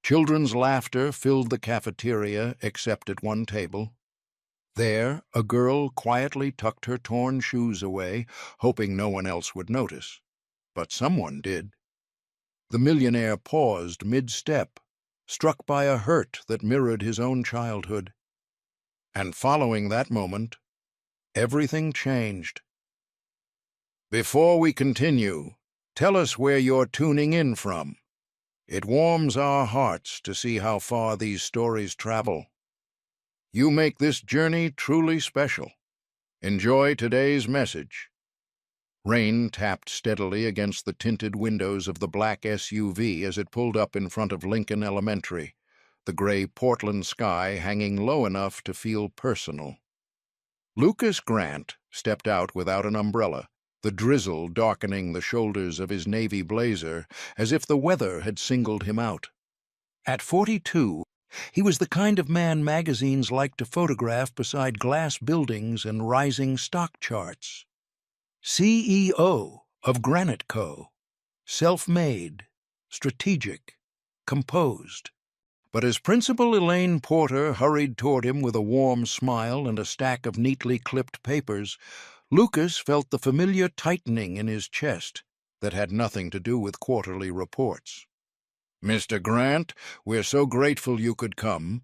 Children's laughter filled the cafeteria except at one table. There, a girl quietly tucked her torn shoes away, hoping no one else would notice. But someone did. The millionaire paused mid-step, struck by a hurt that mirrored his own childhood. And following that moment, everything changed. Before we continue, tell us where you're tuning in from. It warms our hearts to see how far these stories travel. You make this journey truly special. Enjoy today's message. Rain tapped steadily against the tinted windows of the black SUV as it pulled up in front of Lincoln Elementary, the gray Portland sky hanging low enough to feel personal. Lucas Grant stepped out without an umbrella, the drizzle darkening the shoulders of his navy blazer as if the weather had singled him out. At 42, he was the kind of man magazines liked to photograph beside glass buildings and rising stock charts. CEO of Granite Co., self-made, strategic, composed. But as Principal Elaine Porter hurried toward him with a warm smile and a stack of neatly clipped papers, Lucas felt the familiar tightening in his chest that had nothing to do with quarterly reports. "Mr. Grant, we're so grateful you could come,"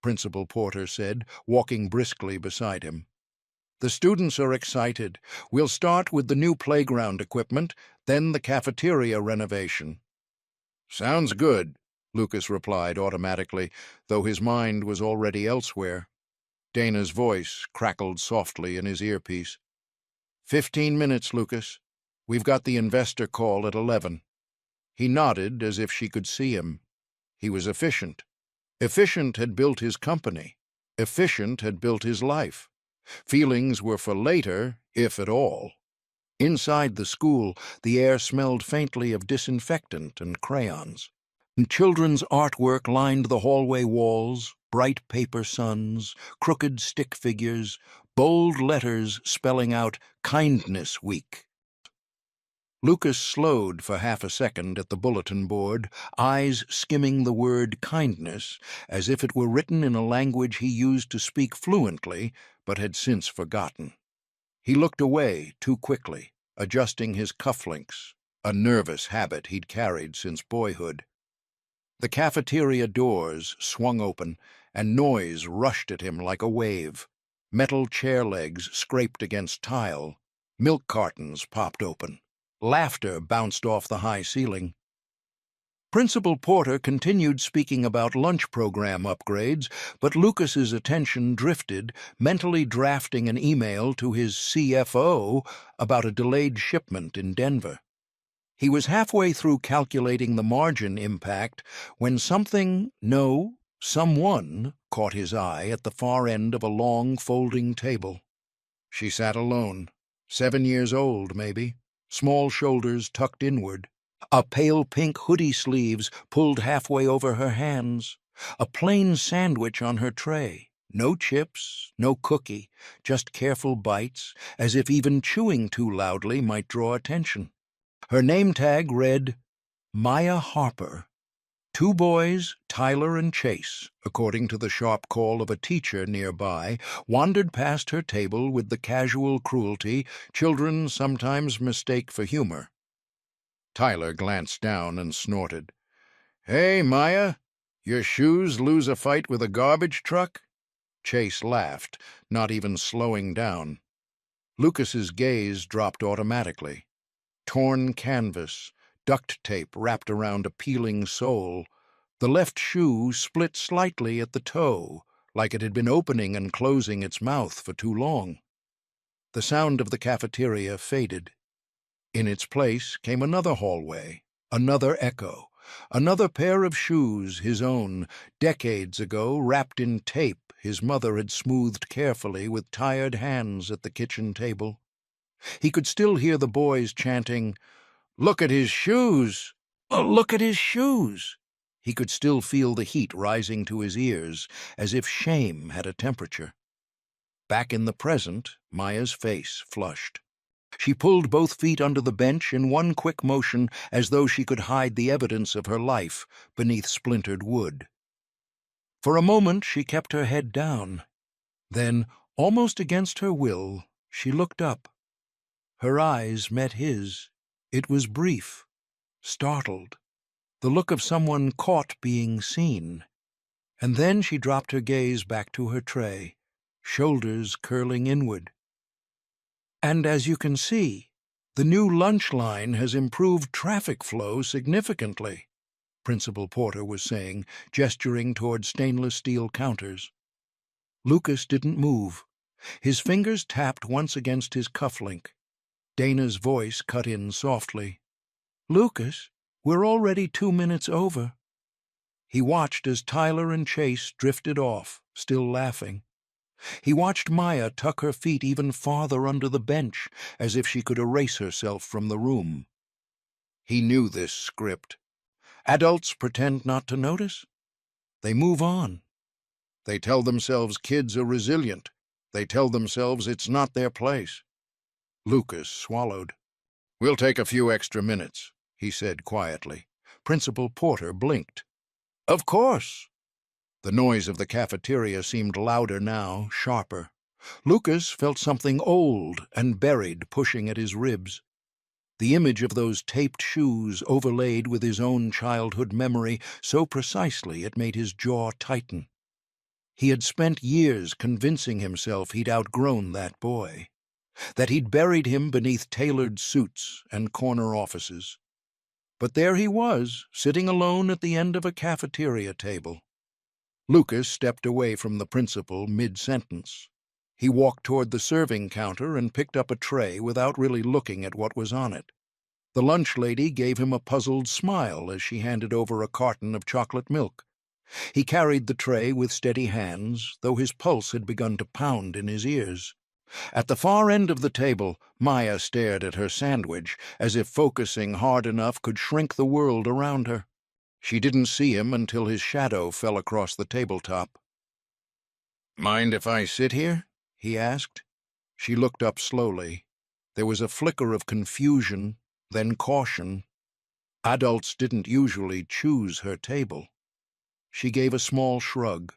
Principal Porter said, walking briskly beside him. "The students are excited. We'll start with the new playground equipment, then the cafeteria renovation." "Sounds good," Lucas replied automatically, though his mind was already elsewhere. Dana's voice crackled softly in his earpiece. 15 minutes, Lucas. We've got the investor call at 11. He nodded as if she could see him. He was efficient. Efficient had built his company. Efficient had built his life. Feelings were for later, if at all. Inside the school, the air smelled faintly of disinfectant and crayons. And children's artwork lined the hallway walls, bright paper suns, crooked stick figures, bold letters spelling out Kindness Week. Lucas slowed for half a second at the bulletin board, eyes skimming the word kindness, as if it were written in a language he used to speak fluently, but had since forgotten. He looked away too quickly, adjusting his cufflinks, a nervous habit he'd carried since boyhood. The cafeteria doors swung open, and noise rushed at him like a wave. Metal chair legs scraped against tile. Milk cartons popped open. Laughter bounced off the high ceiling. Principal Porter continued speaking about lunch program upgrades, but Lucas's attention drifted, mentally drafting an email to his CFO about a delayed shipment in Denver. He was halfway through calculating the margin impact when someone caught his eye at the far end of a long, folding table. She sat alone, 7 years old, maybe, small shoulders tucked inward, a pale pink hoodie sleeves pulled halfway over her hands, a plain sandwich on her tray, no chips, no cookie, just careful bites, as if even chewing too loudly might draw attention. Her name tag read, Maya Harper. 2 boys, Tyler and Chase, according to the sharp call of a teacher nearby, wandered past her table with the casual cruelty children sometimes mistake for humor. Tyler glanced down and snorted. "Hey, Maya, your shoes lose a fight with a garbage truck?" Chase laughed, not even slowing down. Lucas's gaze dropped automatically. Torn canvas, duct tape wrapped around a peeling sole. The left shoe split slightly at the toe, like it had been opening and closing its mouth for too long. The sound of the cafeteria faded. In its place came another hallway, another echo, another pair of shoes, his own, decades ago, wrapped in tape his mother had smoothed carefully with tired hands at the kitchen table. He could still hear the boys chanting, "Look at his shoes! Oh, look at his shoes!" He could still feel the heat rising to his ears, as if shame had a temperature. Back in the present, Maya's face flushed. She pulled both feet under the bench in one quick motion as though she could hide the evidence of her life beneath splintered wood. For a moment she kept her head down. Then, almost against her will, she looked up. Her eyes met his. It was brief, startled, the look of someone caught being seen. And then she dropped her gaze back to her tray, shoulders curling inward. And as you can see, the new lunch line has improved traffic flow significantly, Principal Porter was saying, gesturing toward stainless steel counters. Lucas didn't move. His fingers tapped once against his cufflink. Dana's voice cut in softly. "Lucas, we're already 2 minutes over." He watched as Tyler and Chase drifted off, still laughing. He watched Maya tuck her feet even farther under the bench, as if she could erase herself from the room. He knew this script. Adults pretend not to notice. They move on. They tell themselves kids are resilient. They tell themselves it's not their place. Lucas swallowed. "We'll take a few extra minutes," he said quietly. Principal Porter blinked. "Of course." The noise of the cafeteria seemed louder now, sharper. Lucas felt something old and buried pushing at his ribs. The image of those taped shoes overlaid with his own childhood memory so precisely it made his jaw tighten. He had spent years convincing himself he'd outgrown that boy, that he'd buried him beneath tailored suits and corner offices. But there he was, sitting alone at the end of a cafeteria table. Lucas stepped away from the principal mid-sentence. He walked toward the serving counter and picked up a tray without really looking at what was on it. The lunch lady gave him a puzzled smile as she handed over a carton of chocolate milk. He carried the tray with steady hands, though his pulse had begun to pound in his ears. At the far end of the table, Maya stared at her sandwich, as if focusing hard enough could shrink the world around her. She didn't see him until his shadow fell across the tabletop. "Mind if I sit here?" he asked. She looked up slowly. There was a flicker of confusion, then caution. Adults didn't usually choose her table. She gave a small shrug.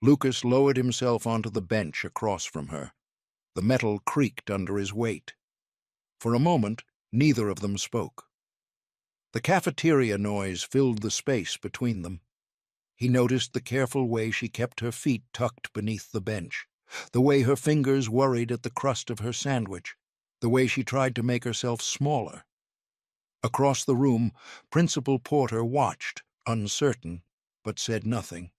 Lucas lowered himself onto the bench across from her. The metal creaked under his weight. For a moment, neither of them spoke. The cafeteria noise filled the space between them. He noticed the careful way she kept her feet tucked beneath the bench, the way her fingers worried at the crust of her sandwich, the way she tried to make herself smaller. Across the room, Principal Porter watched, uncertain, but said nothing.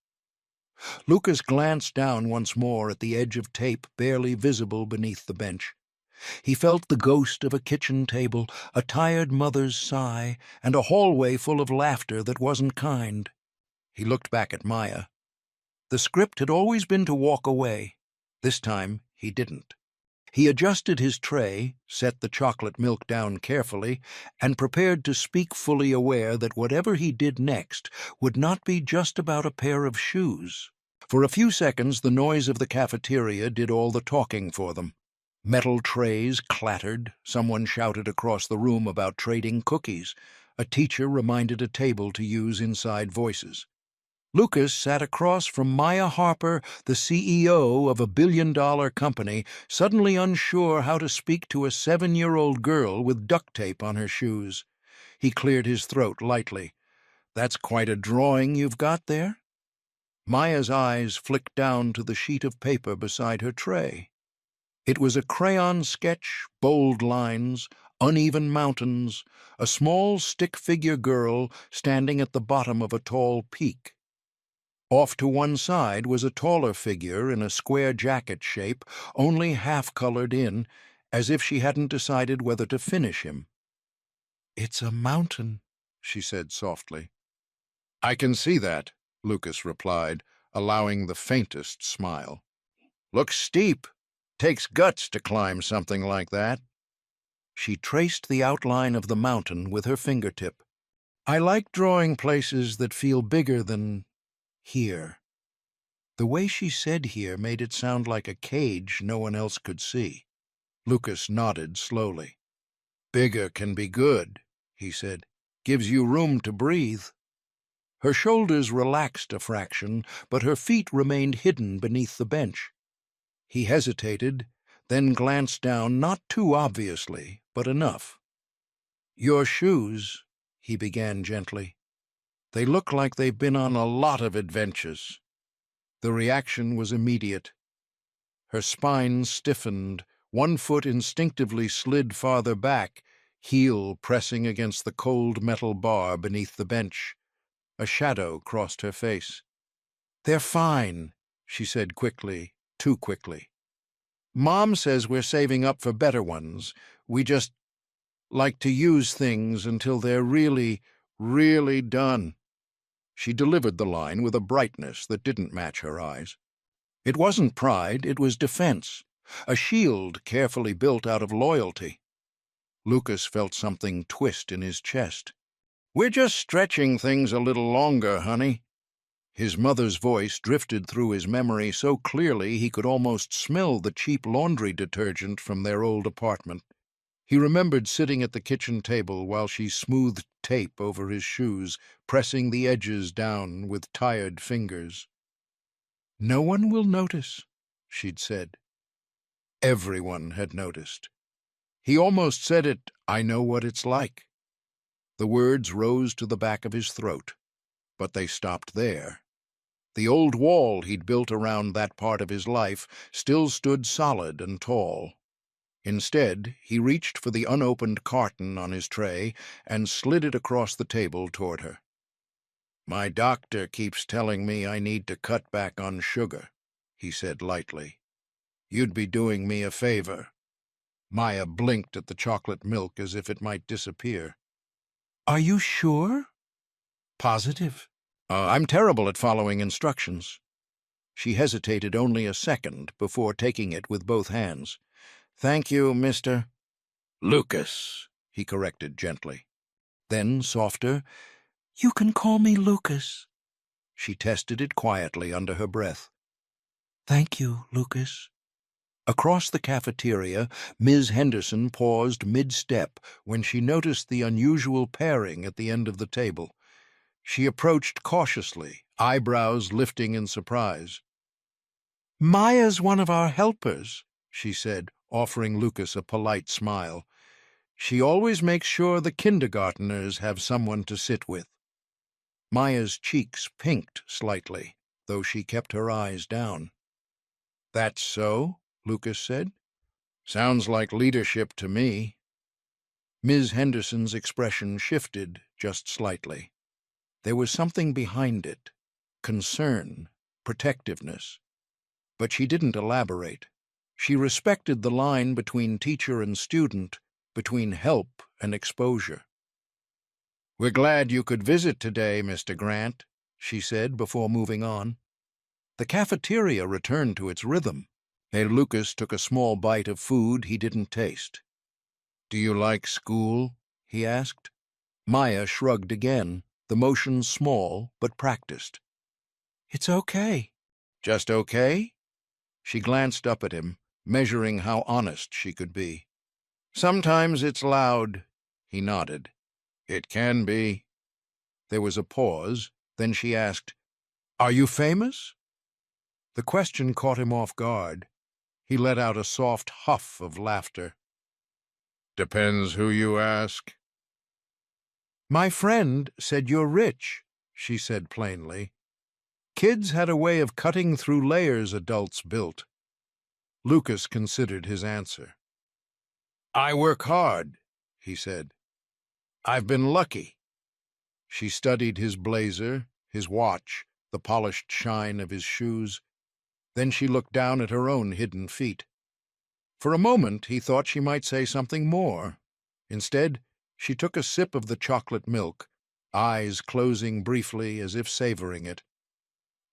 Lucas glanced down once more at the edge of tape barely visible beneath the bench. He felt the ghost of a kitchen table, a tired mother's sigh, and a hallway full of laughter that wasn't kind. He looked back at Maya. The script had always been to walk away. This time, he didn't. He adjusted his tray, set the chocolate milk down carefully, and prepared to speak fully aware that whatever he did next would not be just about a pair of shoes. For a few seconds, the noise of the cafeteria did all the talking for them. Metal trays clattered, someone shouted across the room about trading cookies. A teacher reminded a table to use inside voices. Lucas sat across from Maya Harper, the CEO of a billion-dollar company, suddenly unsure how to speak to a 7-year-old girl with duct tape on her shoes. He cleared his throat lightly. "That's quite a drawing you've got there?" Maya's eyes flicked down to the sheet of paper beside her tray. It was a crayon sketch, bold lines, uneven mountains, a small stick-figure girl standing at the bottom of a tall peak. Off to one side was a taller figure in a square jacket shape, only half-colored in, as if she hadn't decided whether to finish him. "It's a mountain," she said softly. "I can see that," Lucas replied, allowing the faintest smile. "Looks steep. Takes guts to climb something like that." She traced the outline of the mountain with her fingertip. "I like drawing places that feel bigger than here." The way she said here made it sound like a cage no one else could see. Lucas nodded slowly. "Bigger can be good," he said. "Gives you room to breathe." Her shoulders relaxed a fraction, but her feet remained hidden beneath the bench. He hesitated, then glanced down, not too obviously, but enough. "Your shoes," he began gently. "They look like they've been on a lot of adventures." The reaction was immediate. Her spine stiffened, one foot instinctively slid farther back, heel pressing against the cold metal bar beneath the bench. A shadow crossed her face. "They're fine," she said quickly, too quickly. "Mom says we're saving up for better ones. We just like to use things until they're really, really done." She delivered the line with a brightness that didn't match her eyes. It wasn't pride, it was defense, a shield carefully built out of loyalty. Lucas felt something twist in his chest. "We're just stretching things a little longer, honey." His mother's voice drifted through his memory so clearly he could almost smell the cheap laundry detergent from their old apartment. He remembered sitting at the kitchen table while she smoothed tape over his shoes, pressing the edges down with tired fingers. "No one will notice," she'd said. Everyone had noticed. He almost said it, "I know what it's like." The words rose to the back of his throat, but they stopped there. The old wall he'd built around that part of his life still stood solid and tall. Instead, he reached for the unopened carton on his tray and slid it across the table toward her. "My doctor keeps telling me I need to cut back on sugar," he said lightly. "You'd be doing me a favor." Maya blinked at the chocolate milk as if it might disappear. "Are you sure?" "Positive. I'm terrible at following instructions." She hesitated only a second before taking it with both hands. "Thank you, Mr. Lucas," he corrected gently. Then, softer, "You can call me Lucas." She tested it quietly under her breath. "Thank you, Lucas." Across the cafeteria, Ms. Henderson paused mid-step when she noticed the unusual pairing at the end of the table. She approached cautiously, eyebrows lifting in surprise. "Maya's one of our helpers," she said, offering Lucas a polite smile. "She always makes sure the kindergarteners have someone to sit with." Maya's cheeks pinked slightly, though she kept her eyes down. "That's so?" Lucas said. "Sounds like leadership to me." Ms. Henderson's expression shifted just slightly. There was something behind it, concern, protectiveness. But she didn't elaborate. She respected the line between teacher and student, between help and exposure. "We're glad you could visit today, Mr. Grant," she said before moving on. The cafeteria returned to its rhythm. Lucas took a small bite of food he didn't taste. "Do you like school?" he asked. Maya shrugged again, the motion small but practiced. "It's okay." "Just okay?" She glanced up at him, measuring how honest she could be. "Sometimes it's loud." He nodded. "It can be." There was a pause, then she asked, "Are you famous?" The question caught him off guard. He let out a soft huff of laughter. "Depends who you ask." "My friend said you're rich," she said plainly. Kids had a way of cutting through layers adults built. Lucas considered his answer. "I work hard," he said. "I've been lucky." She studied his blazer, his watch, the polished shine of his shoes. Then she looked down at her own hidden feet. For a moment he thought she might say something more. Instead, she took a sip of the chocolate milk, eyes closing briefly as if savoring it.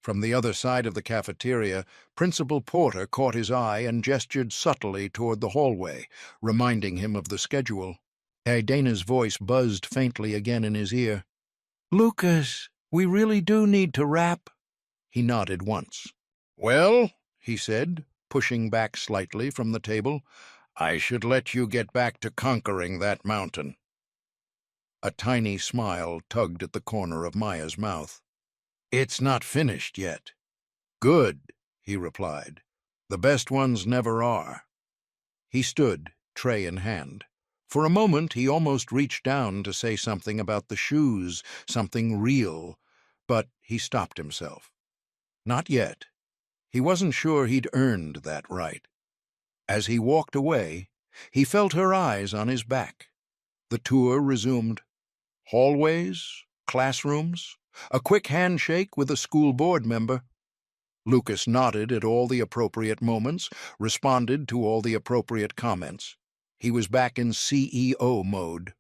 From the other side of the cafeteria, Principal Porter caught his eye and gestured subtly toward the hallway, reminding him of the schedule. Dana's voice buzzed faintly again in his ear. "Lucas, we really do need to wrap." He nodded once. "Well," he said, pushing back slightly from the table, I should let you get back to conquering that mountain. A tiny smile tugged at the corner of Maya's mouth. It's not finished yet. Good, he replied. The best ones never are. He stood, tray in hand. For a moment he almost reached down to say something about the shoes, something real, but he stopped himself. Not yet. He wasn't sure he'd earned that right. As he walked away, he felt her eyes on his back. The tour resumed. Hallways, classrooms, a quick handshake with a school board member. Lucas nodded at all the appropriate moments, responded to all the appropriate comments. He was back in CEO mode.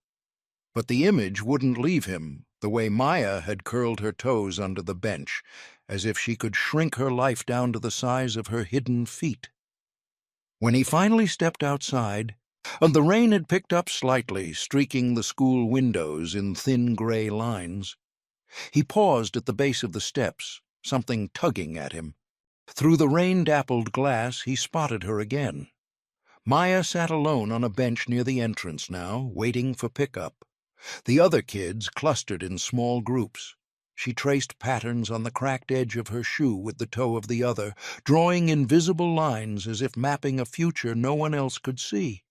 But the image wouldn't leave him, the way Maya had curled her toes under the bench, as if she could shrink her life down to the size of her hidden feet. When he finally stepped outside, the rain had picked up slightly, streaking the school windows in thin gray lines. He paused at the base of the steps, something tugging at him. Through the rain-dappled glass, he spotted her again. Maya sat alone on a bench near the entrance now, waiting for pickup. The other kids clustered in small groups. She traced patterns on the cracked edge of her shoe with the toe of the other, drawing invisible lines as if mapping a future no one else could see.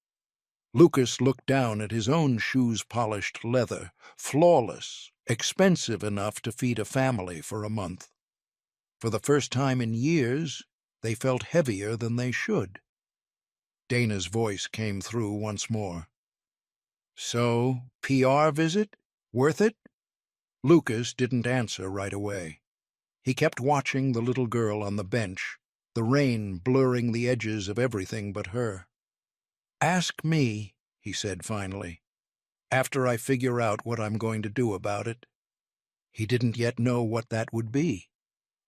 Lucas looked down at his own shoes' polished leather, flawless, expensive enough to feed a family for a month. For the first time in years, they felt heavier than they should. Dana's voice came through once more. So, PR visit? Worth it? Lucas didn't answer right away. He kept watching the little girl on the bench, the rain blurring the edges of everything but her. Ask me, he said finally, after I figure out what I'm going to do about it. He didn't yet know what that would be,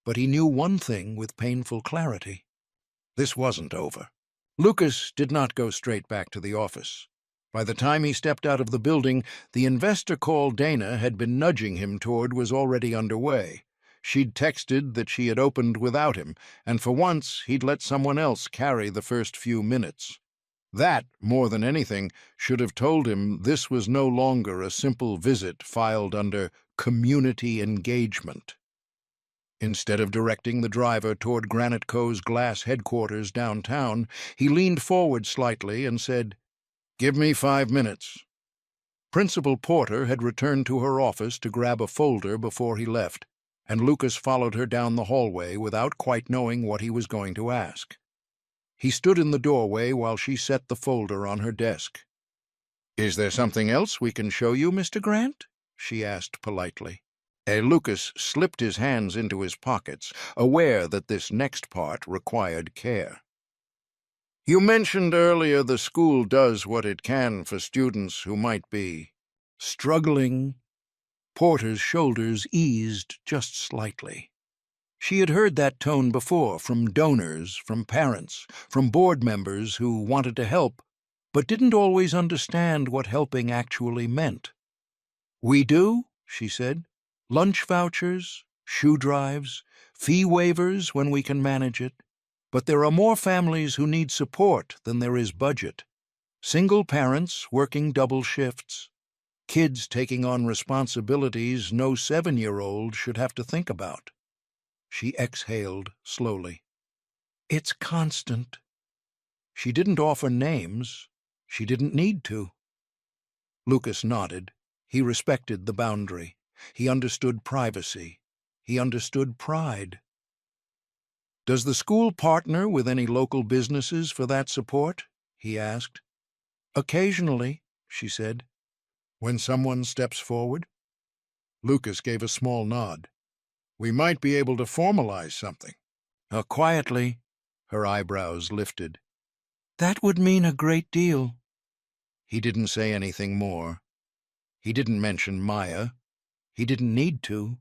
but he knew one thing with painful clarity. This wasn't over. Lucas did not go straight back to the office. By the time he stepped out of the building, the investor call Dana had been nudging him toward was already underway. She'd texted that she had opened without him, and for once he'd let someone else carry the first few minutes. That, more than anything, should have told him this was no longer a simple visit filed under community engagement. Instead of directing the driver toward Granite Co.'s glass headquarters downtown, he leaned forward slightly and said, "Give me 5 minutes." Principal Porter had returned to her office to grab a folder before he left, and Lucas followed her down the hallway without quite knowing what he was going to ask. He stood in the doorway while she set the folder on her desk. "Is there something else we can show you, Mr. Grant?" she asked politely. Lucas slipped his hands into his pockets, aware that this next part required care. "You mentioned earlier the school does what it can for students who might be struggling." Porter's shoulders eased just slightly. She had heard that tone before from donors, from parents, from board members who wanted to help, but didn't always understand what helping actually meant. "We do," she said. "Lunch vouchers, shoe drives, fee waivers when we can manage it. But there are more families who need support than there is budget. Single parents working double shifts. Kids taking on responsibilities no 7-year-old should have to think about." She exhaled slowly. "It's constant." She didn't offer names. She didn't need to. Lucas nodded. He respected the boundary. He understood privacy. He understood pride. "Does the school partner with any local businesses for that support?" he asked. "Occasionally," she said. "When someone steps forward?" Lucas gave a small nod. "We might be able to formalize something." Quietly, her eyebrows lifted. "That would mean a great deal." He didn't say anything more. He didn't mention Maya. He didn't need to.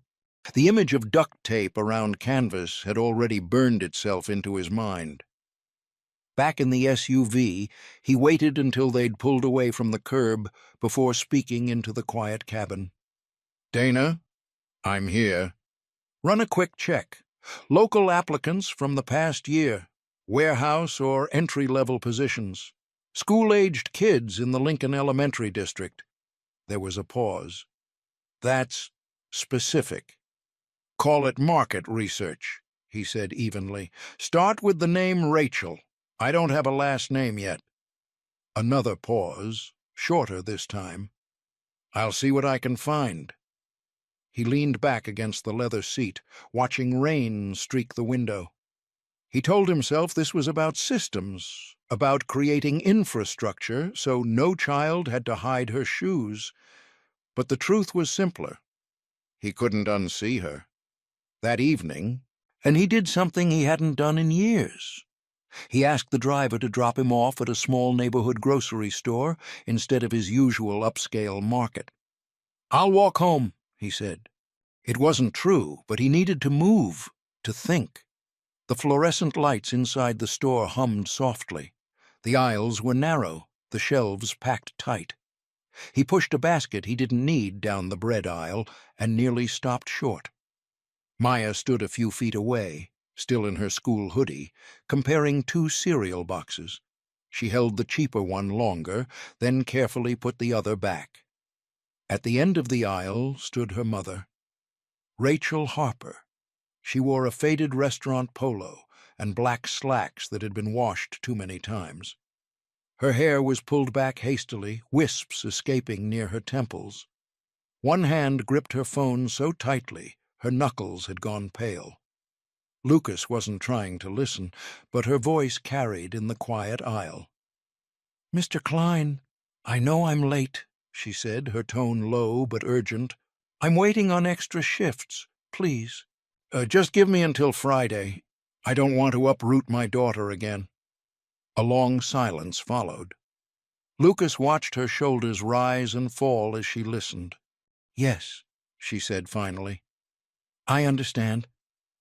The image of duct tape around canvas had already burned itself into his mind. Back in the SUV, he waited until they'd pulled away from the curb before speaking into the quiet cabin. "Dana, I'm here. Run a quick check. Local applicants from the past year, warehouse or entry-level positions. School-aged kids in the Lincoln Elementary District. There was a pause. That's specific. Call it market research, he said evenly. Start with the name Rachel. I don't have a last name yet. Another pause, shorter this time. I'll see what I can find. He leaned back against the leather seat, watching rain streak the window. He told himself this was about systems, about creating infrastructure so no child had to hide her shoes. But the truth was simpler. He couldn't unsee her. That evening, and he did something he hadn't done in years. He asked the driver to drop him off at a small neighborhood grocery store instead of his usual upscale market. "I'll walk home," he said. It wasn't true, but he needed to move, to think. The fluorescent lights inside the store hummed softly. The aisles were narrow, the shelves packed tight. He pushed a basket he didn't need down the bread aisle and nearly stopped short. Maya stood a few feet away, still in her school hoodie, comparing two cereal boxes. She held the cheaper one longer, then carefully put the other back. At the end of the aisle stood her mother, Rachel Harper. She wore a faded restaurant polo and black slacks that had been washed too many times. Her hair was pulled back hastily, wisps escaping near her temples. One hand gripped her phone so tightly her knuckles had gone pale. Lucas wasn't trying to listen, but her voice carried in the quiet aisle. "Mr. Klein, I know I'm late," she said, her tone low but urgent. "I'm waiting on extra shifts, please." Just give me until Friday. I don't want to uproot my daughter again." A long silence followed. Lucas watched her shoulders rise and fall as she listened. "Yes," she said finally. "I understand.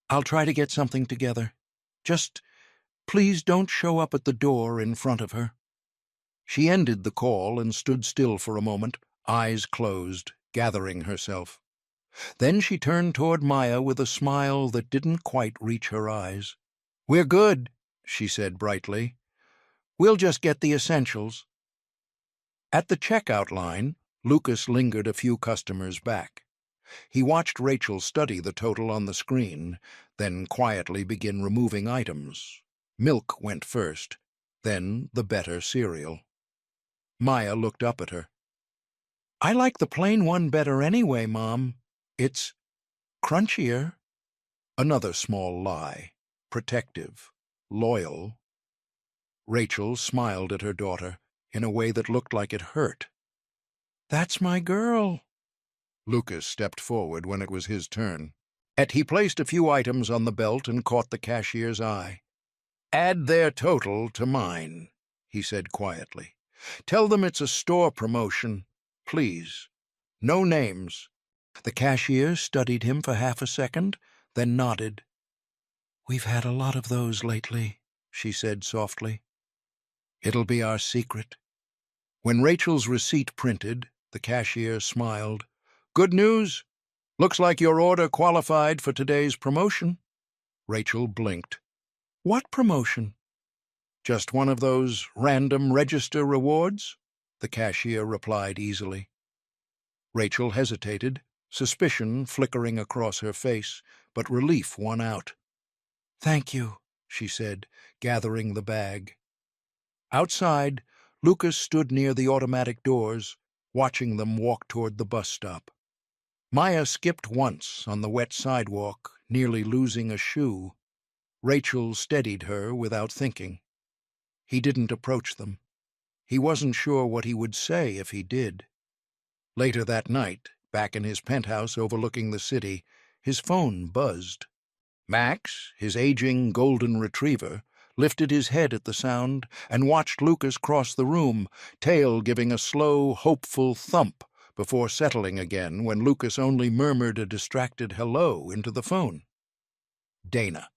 I'll try to get something together. Just please don't show up at the door in front of her." She ended the call and stood still for a moment, eyes closed, gathering herself. Then she turned toward Maya with a smile that didn't quite reach her eyes. "We're good," she said brightly. "We'll just get the essentials." At the checkout line, Lucas lingered a few customers back. He watched Rachel study the total on the screen, then quietly begin removing items. Milk went first, then the better cereal. Maya looked up at her. "I like the plain one better anyway, Mom. It's crunchier." Another small lie, protective, loyal. Rachel smiled at her daughter in a way that looked like it hurt. "That's my girl." Lucas stepped forward when it was his turn. He placed a few items on the belt and caught the cashier's eye. "Add their total to mine," he said quietly. "Tell them it's a store promotion, please. No names." The cashier studied him for half a second, then nodded. "We've had a lot of those lately," she said softly. "It'll be our secret." When Rachel's receipt printed, the cashier smiled. "Good news. Looks like your order qualified for today's promotion." Rachel blinked. "What promotion?" "Just one of those random register rewards," the cashier replied easily. Rachel hesitated, suspicion flickering across her face, but relief won out. "Thank you," she said, gathering the bag. Outside, Lucas stood near the automatic doors, watching them walk toward the bus stop. Maya skipped once on the wet sidewalk, nearly losing a shoe. Rachel steadied her without thinking. He didn't approach them. He wasn't sure what he would say if he did. Later that night, back in his penthouse overlooking the city, his phone buzzed. Max, his aging golden retriever, lifted his head at the sound and watched Lucas cross the room, tail giving a slow, hopeful thump before settling again when Lucas only murmured a distracted hello into the phone. Dana.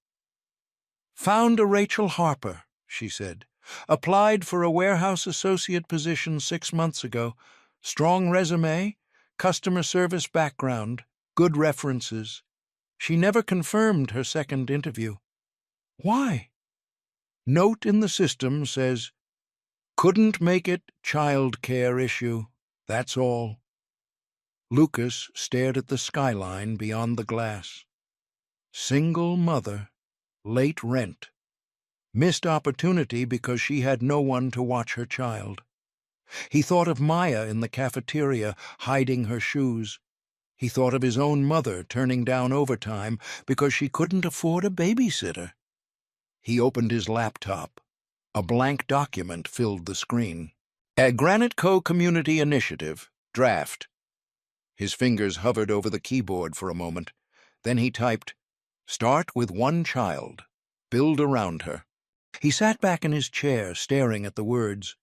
"Found a Rachel Harper," she said. "Applied for a warehouse associate position 6 months ago. Strong resume, customer service background, good references. She never confirmed her second interview." "Why?" "Note in the system says, Couldn't make it child care issue, that's all. Lucas stared at the skyline beyond the glass. Single mother, late rent. Missed opportunity because she had no one to watch her child. He thought of Maya in the cafeteria, hiding her shoes. He thought of his own mother turning down overtime because she couldn't afford a babysitter. He opened his laptop. A blank document filled the screen. A Granite Co. Community Initiative, draft. His fingers hovered over the keyboard for a moment. Then he typed, "Start with one child. Build around her." He sat back in his chair, staring at the words.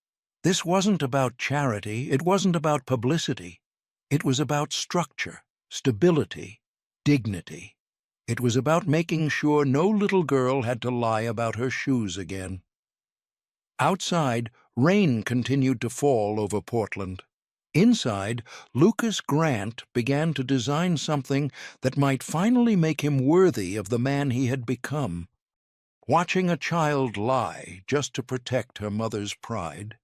This wasn't about charity, it wasn't about publicity. It was about structure, stability, dignity. It was about making sure no little girl had to lie about her shoes again. Outside, rain continued to fall over Portland. Inside, Lucas Grant began to design something that might finally make him worthy of the man he had become. Watching a child lie just to protect her mother's pride.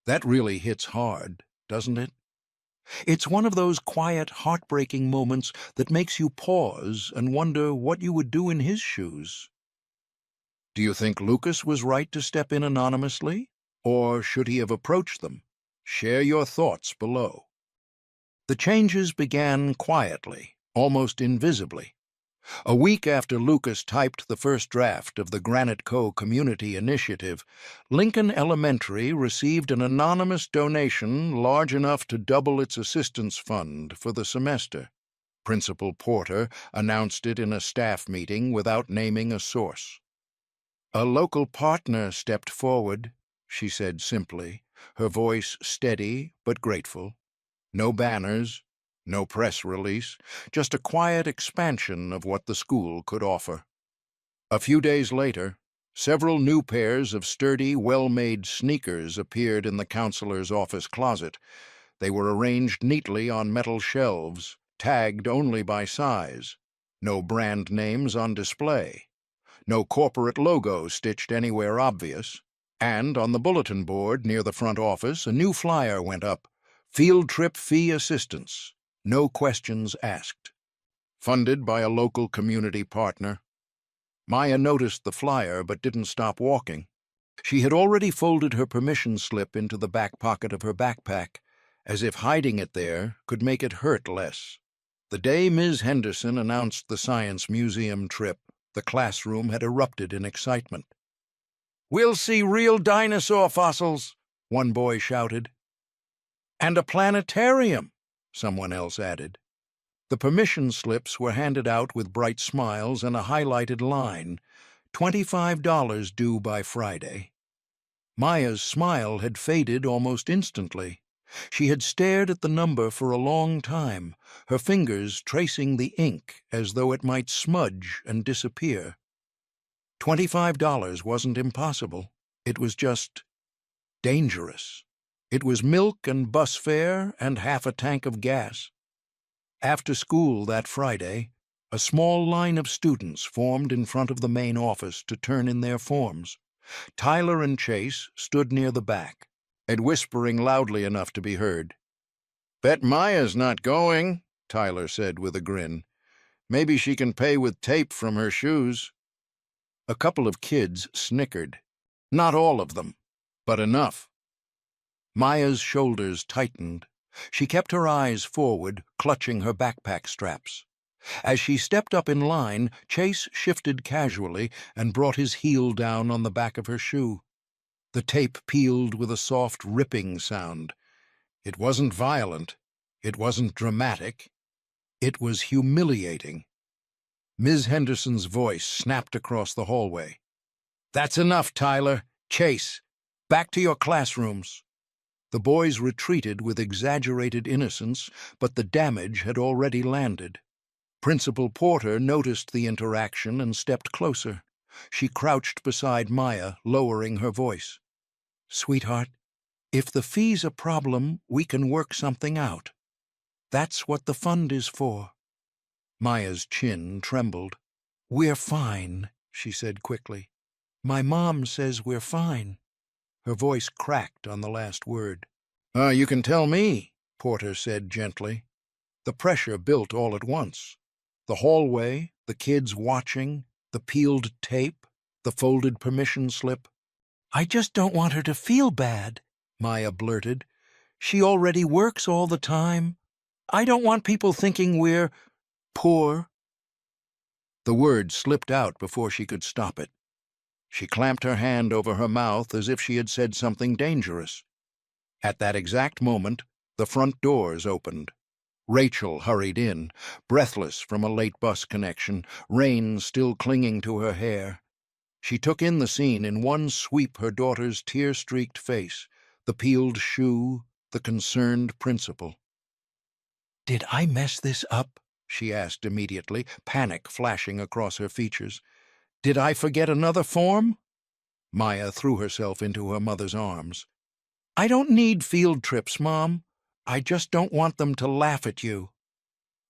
That really hits hard, doesn't it? It's one of those quiet, heartbreaking moments that makes you pause and wonder what you would do in his shoes. Do you think Lucas was right to step in anonymously, or should he have approached them? Share your thoughts below. The changes began quietly, almost invisibly. A week after Lucas typed the first draft of the Granite Co. Community Initiative, Lincoln Elementary received an anonymous donation large enough to double its assistance fund for the semester. Principal Porter announced it in a staff meeting without naming a source. "A local partner stepped forward," she said simply, her voice steady but grateful. No banners, no press release, just a quiet expansion of what the school could offer. A few days later, several new pairs of sturdy, well-made sneakers appeared in the counselor's office closet. They were arranged neatly on metal shelves, tagged only by size. No brand names on display. No corporate logo stitched anywhere obvious. And on the bulletin board near the front office, a new flyer went up. Field trip fee assistance. No questions asked. Funded by a local community partner. Maya noticed the flyer but didn't stop walking. She had already folded her permission slip into the back pocket of her backpack, as if hiding it there could make it hurt less. The day Ms. Henderson announced the Science Museum trip, the classroom had erupted in excitement. "We'll see real dinosaur fossils," one boy shouted. "And a planetarium," someone else added. The permission slips were handed out with bright smiles and a highlighted line, $25 due by Friday. Maya's smile had faded almost instantly. She had stared at the number for a long time, her fingers tracing the ink as though it might smudge and disappear. $25 wasn't impossible. It was just dangerous. It was milk and bus fare and half a tank of gas. After school that Friday, a small line of students formed in front of the main office to turn in their forms. Tyler and Chase stood near the back, and whispering loudly enough to be heard. "Bet Maya's not going," Tyler said with a grin. "Maybe she can pay with tape from her shoes." A couple of kids snickered. Not all of them, but enough. Maya's shoulders tightened. She kept her eyes forward, clutching her backpack straps. As she stepped up in line, Chase shifted casually and brought his heel down on the back of her shoe. The tape peeled with a soft ripping sound. It wasn't violent. It wasn't dramatic. It was humiliating. Ms. Henderson's voice snapped across the hallway. "That's enough, Tyler. Chase, back to your classrooms." The boys retreated with exaggerated innocence, but the damage had already landed. Principal Porter noticed the interaction and stepped closer. She crouched beside Maya, lowering her voice. "Sweetheart, if the fee's a problem, we can work something out. That's what the fund is for." Maya's chin trembled. "We're fine," she said quickly. "My mom says we're fine." Her voice cracked on the last word. You can tell me, Porter said gently. The pressure built all at once. The hallway, the kids watching, the peeled tape, the folded permission slip. I just don't want her to feel bad, Maya blurted. She already works all the time. I don't want people thinking we're poor. The word slipped out before she could stop it. She clamped her hand over her mouth as if she had said something dangerous. At that exact moment, the front doors opened. Rachel hurried in, breathless from a late bus connection, rain still clinging to her hair. She took in the scene in one sweep, her daughter's tear-streaked face, the peeled shoe, the concerned principal. "Did I mess this up?" she asked immediately, panic flashing across her features. "Did I forget another form?" Maya threw herself into her mother's arms. "I don't need field trips, Mom. I just don't want them to laugh at you."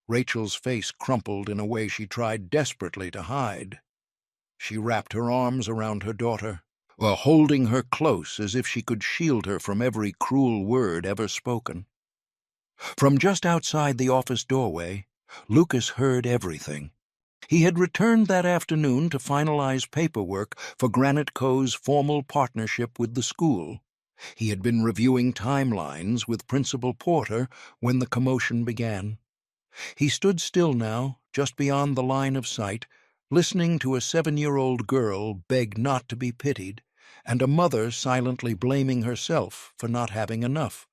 Rachel's face crumpled in a way she tried desperately to hide. She wrapped her arms around her daughter, holding her close as if she could shield her from every cruel word ever spoken. From just outside the office doorway, Lucas heard everything. He had returned that afternoon to finalize paperwork for Granite Co.'s formal partnership with the school. He had been reviewing timelines with Principal Porter when the commotion began. He stood still now, just beyond the line of sight, listening to a 7-year-old girl beg not to be pitied, and a mother silently blaming herself for not having enough.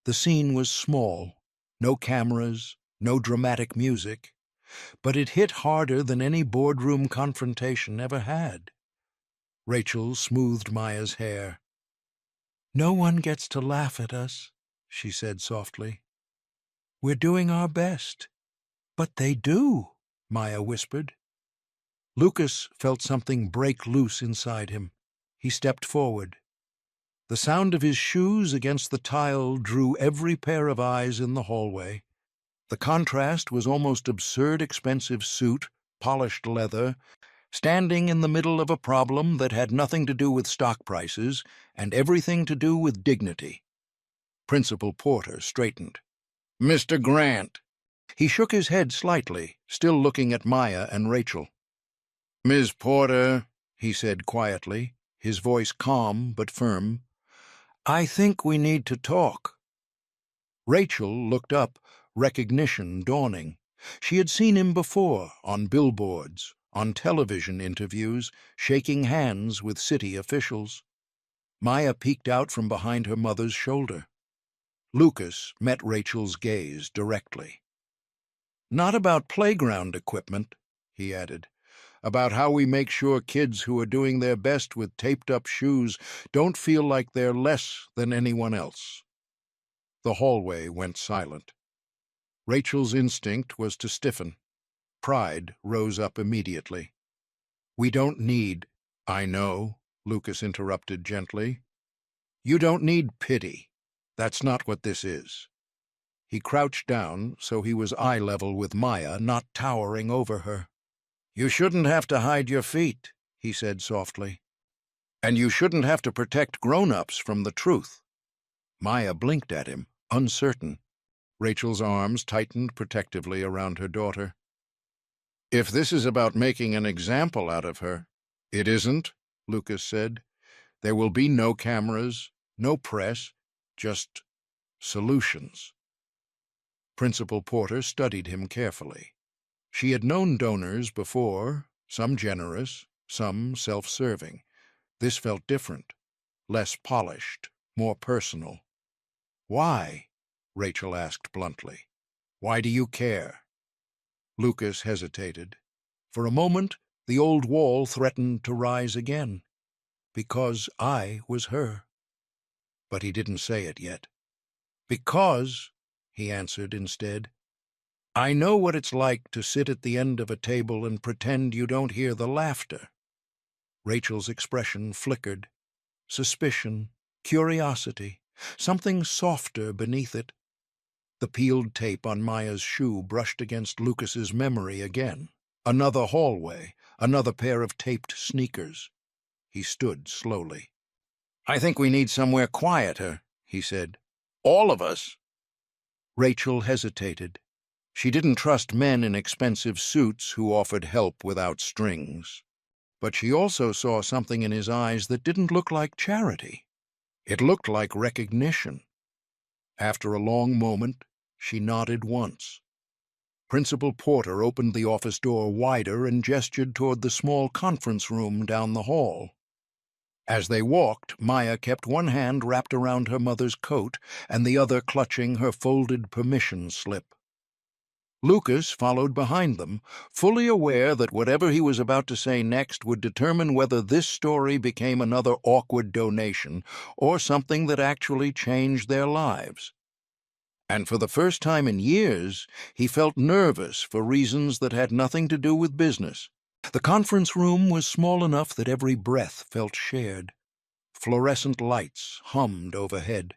The scene was small, no cameras, no dramatic music, but it hit harder than any boardroom confrontation ever had. Rachel smoothed Maya's hair. "No one gets to laugh at us," she said softly. "We're doing our best." "But they do," Maya whispered. Lucas felt something break loose inside him. He stepped forward. The sound of his shoes against the tile drew every pair of eyes in the hallway. The contrast was almost absurd. Expensive suit, polished leather, standing in the middle of a problem that had nothing to do with stock prices and everything to do with dignity. Principal Porter straightened. "Mr. Grant." He shook his head slightly, still looking at Maya and Rachel. "Ms. Porter," he said quietly, his voice calm but firm, "I think we need to talk." Rachel looked up, recognition dawning. She had seen him before, on billboards, on television interviews, shaking hands with city officials. Maya peeked out from behind her mother's shoulder. Lucas met Rachel's gaze directly. "Not about playground equipment," he added. "About how we make sure kids who are doing their best with taped-up shoes don't feel like they're less than anyone else." The hallway went silent. Rachel's instinct was to stiffen. Pride rose up immediately. "We don't need—" "I know," Lucas interrupted gently. "You don't need pity. That's not what this is." He crouched down so he was eye level with Maya, not towering over her. "You shouldn't have to hide your feet," he said softly. "And you shouldn't have to protect grown-ups from the truth." Maya blinked at him, uncertain. Rachel's arms tightened protectively around her daughter. "If this is about making an example out of her—" "It isn't," Lucas said. "There will be no cameras, no press, just solutions." Principal Porter studied him carefully. She had known donors before, some generous, some self-serving. This felt different, less polished, more personal. "Why?" Rachel asked bluntly. "Why do you care?" Lucas hesitated. For a moment, the old wall threatened to rise again. "Because I was her." But he didn't say it yet. "Because," he answered instead, "I know what it's like to sit at the end of a table and pretend you don't hear the laughter." Rachel's expression flickered. Suspicion, curiosity, something softer beneath it. The peeled tape on Maya's shoe brushed against Lucas's memory again. Another hallway, another pair of taped sneakers. He stood slowly. "I think we need somewhere quieter," he said. "All of us." Rachel hesitated. She didn't trust men in expensive suits who offered help without strings. But she also saw something in his eyes that didn't look like charity. It looked like recognition. After a long moment, she nodded once. Principal Porter opened the office door wider and gestured toward the small conference room down the hall. As they walked, Maya kept one hand wrapped around her mother's coat and the other clutching her folded permission slip. Lucas followed behind them, fully aware that whatever he was about to say next would determine whether this story became another awkward donation or something that actually changed their lives. And for the first time in years, he felt nervous for reasons that had nothing to do with business. The conference room was small enough that every breath felt shared. Fluorescent lights hummed overhead.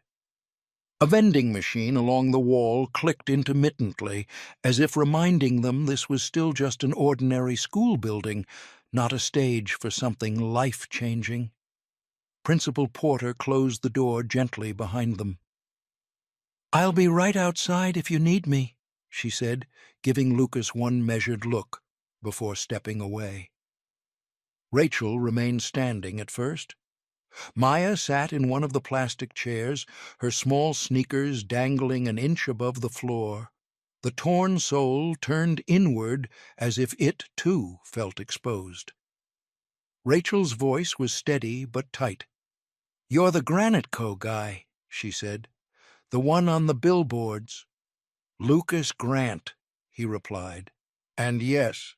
A vending machine along the wall clicked intermittently, as if reminding them this was still just an ordinary school building, not a stage for something life-changing. Principal Porter closed the door gently behind them. "I'll be right outside if you need me," she said, giving Lucas one measured look before stepping away. Rachel remained standing at first. Maya sat in one of the plastic chairs, her small sneakers dangling an inch above the floor, the torn sole turned inward as if it, too, felt exposed. Rachel's voice was steady but tight. "You're the Granite Co. guy," she said. "The one on the billboards." "Lucas Grant," he replied. "And yes,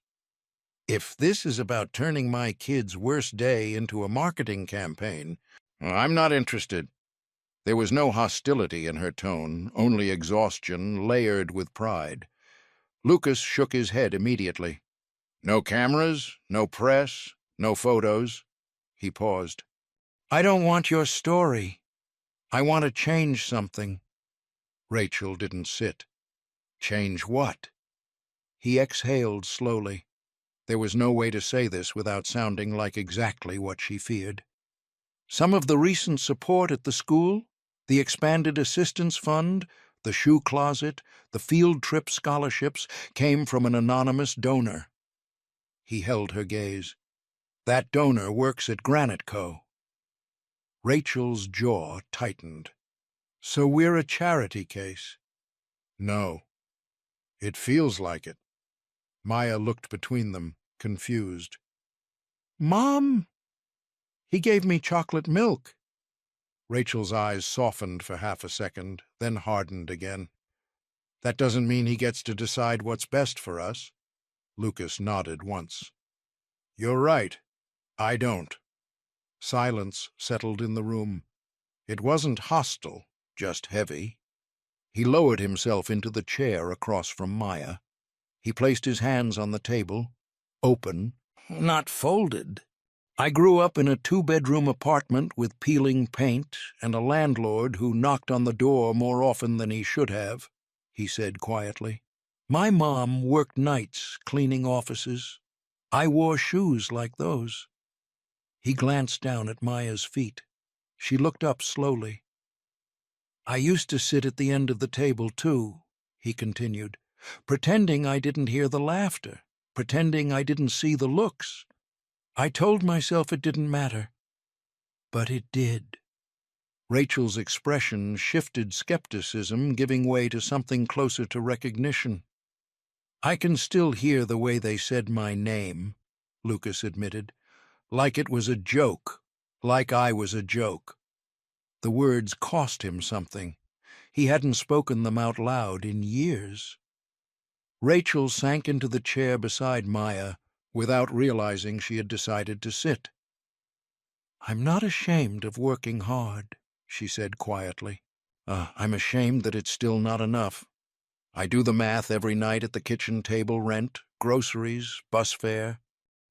if this is about turning my kid's worst day into a marketing campaign, I'm not interested." There was no hostility in her tone, only exhaustion layered with pride. Lucas shook his head immediately. "No cameras, no press, no photos." He paused. "I don't want your story. I want to change something." Rachel didn't sit. "Change what?" He exhaled slowly. There was no way to say this without sounding like exactly what she feared. "Some of the recent support at the school, the expanded assistance fund, the shoe closet, the field trip scholarships, came from an anonymous donor." He held her gaze. "That donor works at Granite Co." Rachel's jaw tightened. "So we're a charity case?" "No. It feels like it." Maya looked between them, confused. "Mom! He gave me chocolate milk." Rachel's eyes softened for half a second, then hardened again. "That doesn't mean he gets to decide what's best for us." Lucas nodded once. "You're right. I don't." Silence settled in the room. It wasn't hostile, just heavy. He lowered himself into the chair across from Maya. He placed his hands on the table, open, not folded. "I grew up in a two-bedroom apartment with peeling paint and a landlord who knocked on the door more often than he should have," he said quietly. "My mom worked nights cleaning offices. I wore shoes like those." He glanced down at Maya's feet. She looked up slowly. "I used to sit at the end of the table, too," he continued, "pretending I didn't hear the laughter, pretending I didn't see the looks. I told myself it didn't matter. But it did." Rachel's expression shifted skepticism, giving way to something closer to recognition. "I can still hear the way they said my name," Lucas admitted, "like it was a joke, like I was a joke." The words cost him something. He hadn't spoken them out loud in years. Rachel sank into the chair beside Maya without realizing she had decided to sit. "I'm not ashamed of working hard," she said quietly. I'm ashamed that it's still not enough. I do the math every night at the kitchen table, rent, groceries, bus fare.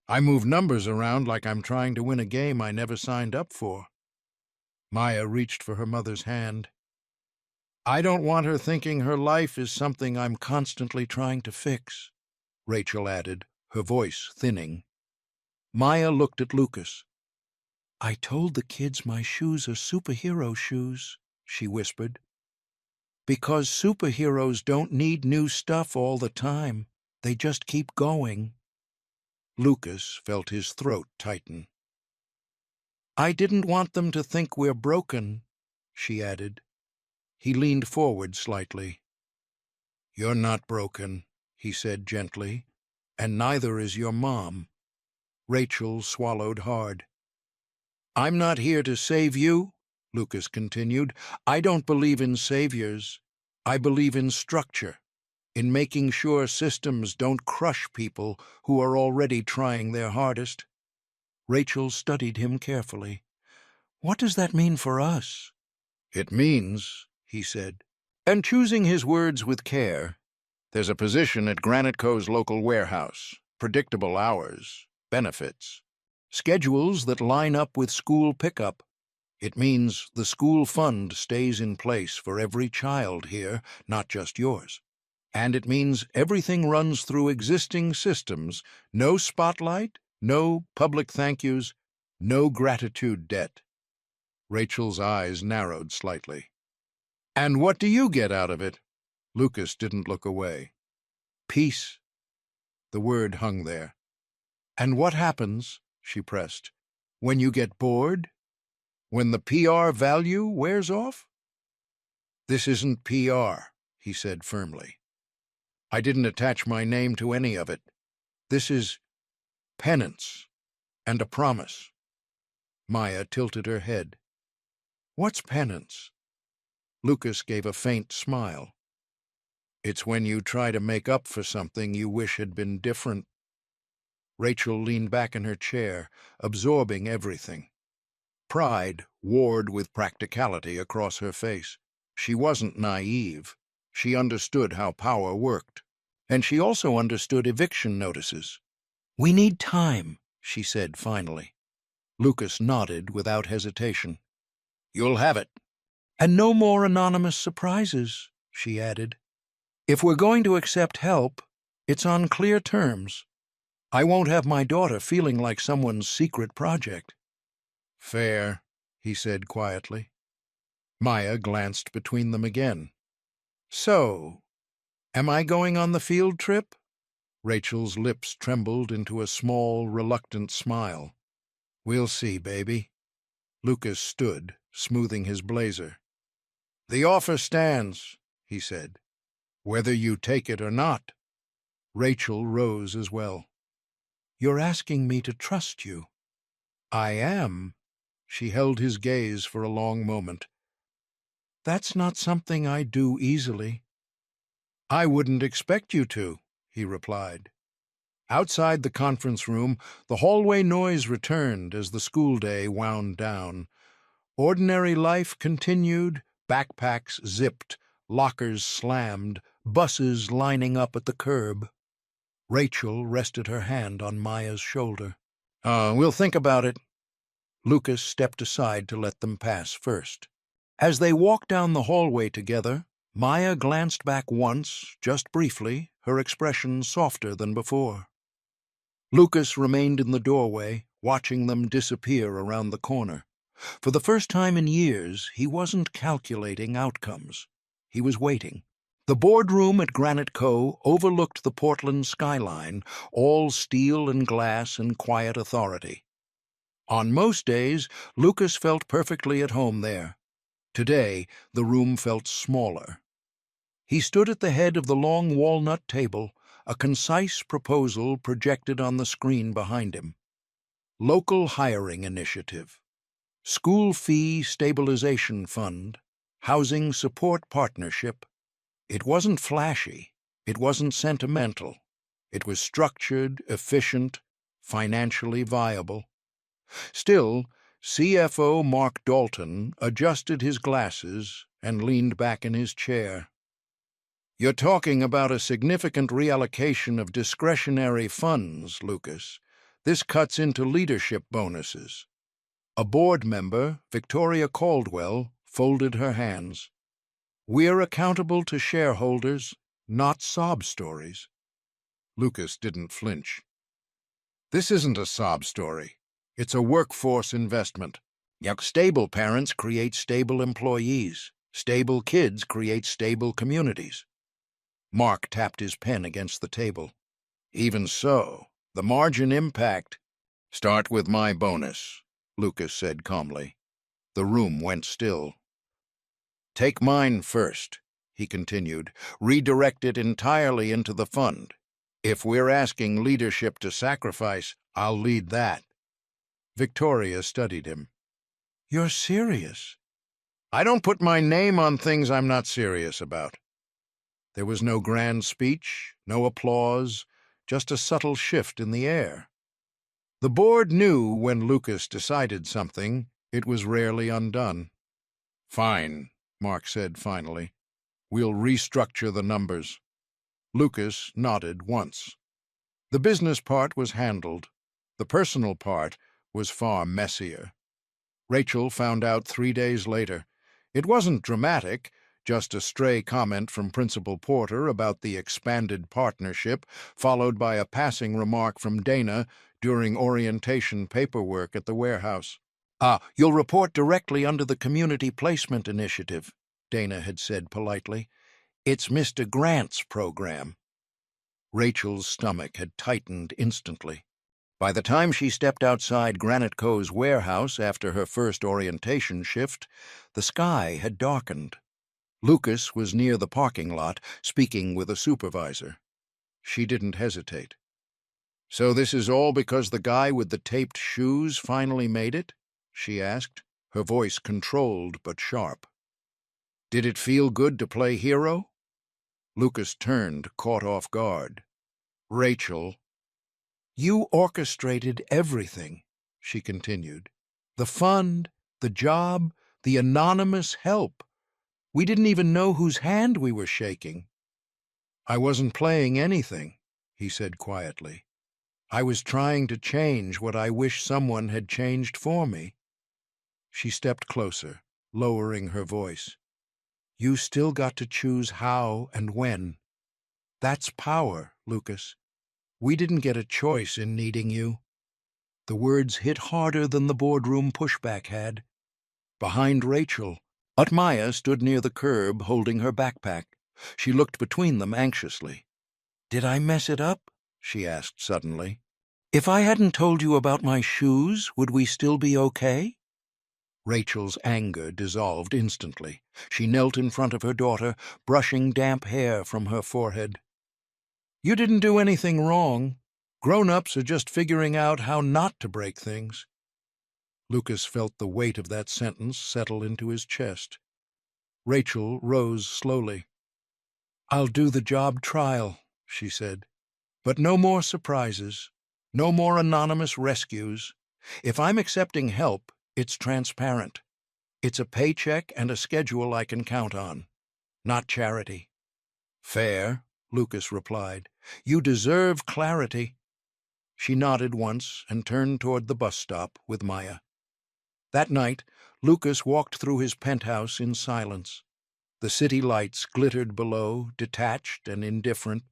I move numbers around like I'm trying to win a game I never signed up for." Maya reached for her mother's hand. "I don't want her thinking her life is something I'm constantly trying to fix," Rachel added, her voice thinning. Maya looked at Lucas. "I told the kids my shoes are superhero shoes," she whispered. "Because superheroes don't need new stuff all the time. They just keep going." Lucas felt his throat tighten. "I didn't want them to think we're broken," she added. He leaned forward slightly. "You're not broken," he said gently, "and neither is your mom." Rachel swallowed hard. "I'm not here to save you," Lucas continued. "I don't believe in saviors. I believe in structure, in making sure systems don't crush people who are already trying their hardest." Rachel studied him carefully. "What does that mean for us?" "It means," he said, and choosing his words with care, "there's a position at Granite Co.'s local warehouse, predictable hours, benefits, schedules that line up with school pickup. It means the school fund stays in place for every child here, not just yours. And it means everything runs through existing systems, no spotlight, no public thank yous, no gratitude debt." Rachel's eyes narrowed slightly. "And what do you get out of it?" Lucas didn't look away. "Peace." The word hung there. "And what happens," she pressed, "when you get bored? When the PR value wears off?" "This isn't PR," he said firmly. "I didn't attach my name to any of it. This is penance and a promise." Maya tilted her head. "What's penance?" Lucas gave a faint smile. "It's when you try to make up for something you wish had been different." Rachel leaned back in her chair, absorbing everything. Pride warred with practicality across her face. She wasn't naive. She understood how power worked. And she also understood eviction notices. "We need time," she said finally. Lucas nodded without hesitation. "You'll have it." "And no more anonymous surprises," she added. "If we're going to accept help, it's on clear terms. I won't have my daughter feeling like someone's secret project." "Fair," he said quietly. Maya glanced between them again. "So, am I going on the field trip?" Rachel's lips trembled into a small, reluctant smile. "We'll see, baby." Lucas stood, smoothing his blazer. "The offer stands," he said, "whether you take it or not." Rachel rose as well. "You're asking me to trust you." "I am." She held his gaze for a long moment. "That's not something I do easily." "I wouldn't expect you to," he replied. Outside the conference room, the hallway noise returned as the school day wound down. Ordinary life continued, backpacks zipped, lockers slammed, buses lining up at the curb. Rachel rested her hand on Maya's shoulder. We'll think about it." Lucas stepped aside to let them pass first. As they walked down the hallway together, Maya glanced back once, just briefly, her expression softer than before. Lucas remained in the doorway, watching them disappear around the corner. For the first time in years, he wasn't calculating outcomes. He was waiting. The boardroom at Granite Co. overlooked the Portland skyline, all steel and glass and quiet authority. On most days, Lucas felt perfectly at home there. Today, the room felt smaller. He stood at the head of the long walnut table, a concise proposal projected on the screen behind him. Local Hiring Initiative, School Fee Stabilization Fund, Housing Support Partnership. It wasn't flashy. It wasn't sentimental. It was structured, efficient, financially viable. Still, CFO Mark Dalton adjusted his glasses and leaned back in his chair. "You're talking about a significant reallocation of discretionary funds, Lucas. This cuts into leadership bonuses." A board member, Victoria Caldwell, folded her hands. "We're accountable to shareholders, not sob stories." Lucas didn't flinch. "This isn't a sob story. It's a workforce investment. Stable parents create stable employees. Stable kids create stable communities. Mark tapped his pen against the table. Even so, the margin impact— Start with my bonus, Lucas said calmly. The room went still. Take mine first, he continued. Redirect it entirely into the fund. If we're asking leadership to sacrifice, I'll lead that. Victoria studied him. You're serious? I don't put my name on things I'm not serious about. There was no grand speech, no applause, just a subtle shift in the air. The board knew when Lucas decided something, it was rarely undone. Fine, Mark said finally. We'll restructure the numbers. Lucas nodded once. The business part was handled. The personal part was far messier. Rachel found out 3 days later. It wasn't dramatic, just a stray comment from Principal Porter about the expanded partnership, followed by a passing remark from Dana during orientation paperwork at the warehouse. You'll report directly under the Community Placement Initiative, Dana had said politely. It's Mr. Grant's program. Rachel's stomach had tightened instantly. By the time she stepped outside Granite Co's warehouse after her first orientation shift, the sky had darkened. Lucas was near the parking lot, speaking with a supervisor. She didn't hesitate. So this is all because the guy with the taped shoes finally made it? She asked, her voice controlled but sharp. Did it feel good to play hero? Lucas turned, caught off guard. Rachel. You orchestrated everything, she continued. The fund, the job, the anonymous help. We didn't even know whose hand we were shaking. I wasn't playing anything, he said quietly. I was trying to change what I wish someone had changed for me. She stepped closer, lowering her voice. You still got to choose how and when. That's power, Lucas. We didn't get a choice in needing you. The words hit harder than the boardroom pushback had. Behind Rachel, Atmaya stood near the curb holding her backpack. She looked between them anxiously. Did I mess it up? She asked suddenly. If I hadn't told you about my shoes, would we still be okay? Rachel's anger dissolved instantly. She knelt in front of her daughter, brushing damp hair from her forehead. You didn't do anything wrong. Grown-ups are just figuring out how not to break things. Lucas felt the weight of that sentence settle into his chest. Rachel rose slowly. I'll do the job trial, she said. But no more surprises. No more anonymous rescues. If I'm accepting help, it's transparent. It's a paycheck and a schedule I can count on. Not charity. Fair, Lucas replied. You deserve clarity. She nodded once and turned toward the bus stop with Maya. That night, Lucas walked through his penthouse in silence. The city lights glittered below, detached and indifferent.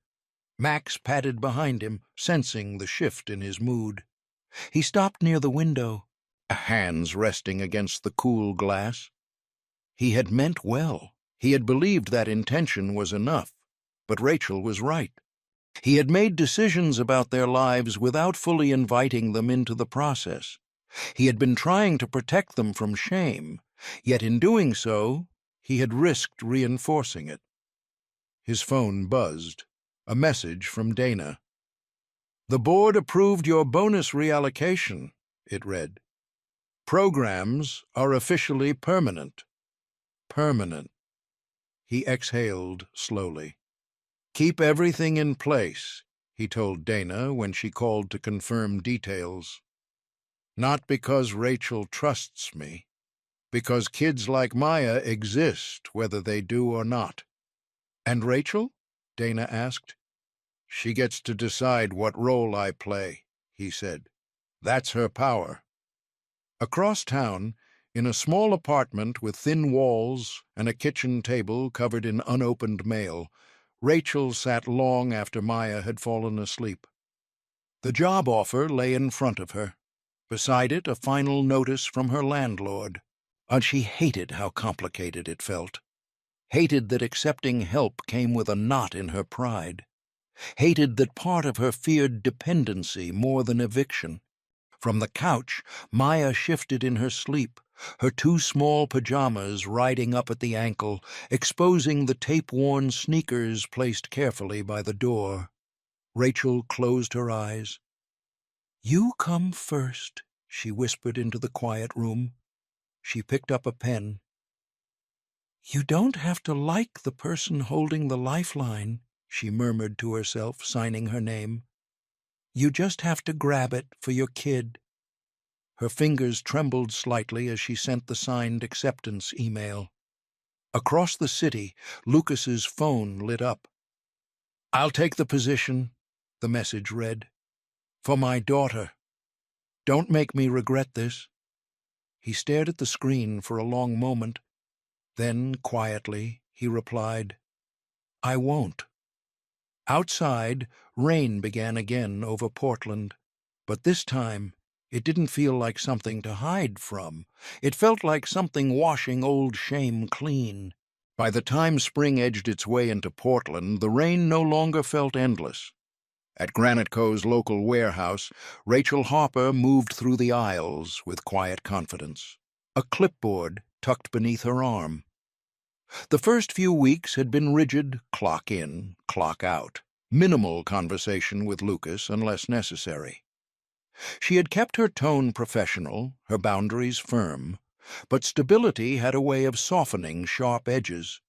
Max padded behind him, sensing the shift in his mood. He stopped near the window, hands resting against the cool glass. He had meant well. He had believed that intention was enough. But Rachel was right. He had made decisions about their lives without fully inviting them into the process. He had been trying to protect them from shame, yet in doing so, he had risked reinforcing it. His phone buzzed. A message from Dana. The board approved your bonus reallocation, it read. Programs are officially permanent. Permanent. He exhaled slowly. Keep everything in place, he told Dana when she called to confirm details. Not because Rachel trusts me, because kids like Maya exist whether they do or not. And Rachel? Dana asked. She gets to decide what role I play, he said. That's her power. Across town, in a small apartment with thin walls and a kitchen table covered in unopened mail, Rachel sat long after Maya had fallen asleep. The job offer lay in front of her. Beside it, a final notice from her landlord. And she hated how complicated it felt. Hated that accepting help came with a knot in her pride. Hated that part of her feared dependency more than eviction. From the couch, Maya shifted in her sleep, her two small pajamas riding up at the ankle, exposing the tape-worn sneakers placed carefully by the door. Rachel closed her eyes. "You come first," she whispered into the quiet room. She picked up a pen. "You don't have to like the person holding the lifeline," she murmured to herself, signing her name. "You just have to grab it for your kid." Her fingers trembled slightly as she sent the signed acceptance email. Across the city, Lucas's phone lit up. "I'll take the position," the message read. "For my daughter. Don't make me regret this." He stared at the screen for a long moment. Then, quietly, he replied, "I won't." Outside, rain began again over Portland, but this time it didn't feel like something to hide from. It felt like something washing old shame clean. By the time spring edged its way into Portland, the rain no longer felt endless. At Granite Co's local warehouse, Rachel Harper moved through the aisles with quiet confidence, a clipboard tucked beneath her arm. The first few weeks had been rigid clock in, clock out, minimal conversation with Lucas unless necessary. She had kept her tone professional, her boundaries firm, but stability had a way of softening sharp edges.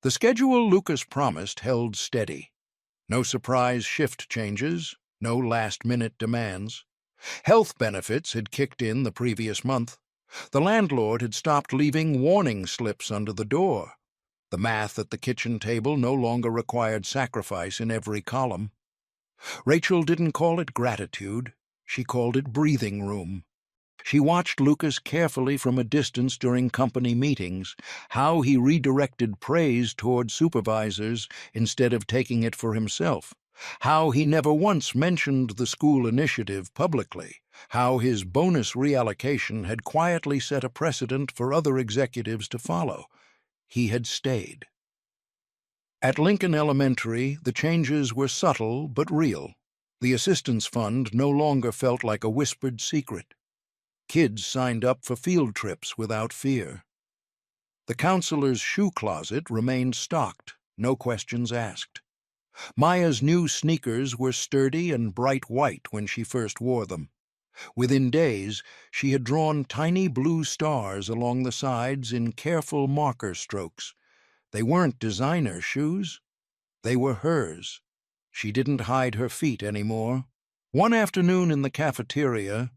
The schedule Lucas promised held steady. No surprise shift changes, no last-minute demands. Health benefits had kicked in the previous month. The landlord had stopped leaving warning slips under the door. The math at the kitchen table no longer required sacrifice in every column. Rachel didn't call it gratitude. She called it breathing room. She watched Lucas carefully from a distance during company meetings, how he redirected praise toward supervisors instead of taking it for himself, how he never once mentioned the school initiative publicly, how his bonus reallocation had quietly set a precedent for other executives to follow. He had stayed. At Lincoln Elementary, the changes were subtle but real. The assistance fund no longer felt like a whispered secret. Kids signed up for field trips without fear. The counselor's shoe closet remained stocked, no questions asked. Maya's new sneakers were sturdy and bright white when she first wore them. Within days, she had drawn tiny blue stars along the sides in careful marker strokes. They weren't designer shoes. They were hers. She didn't hide her feet anymore. One afternoon in the cafeteria,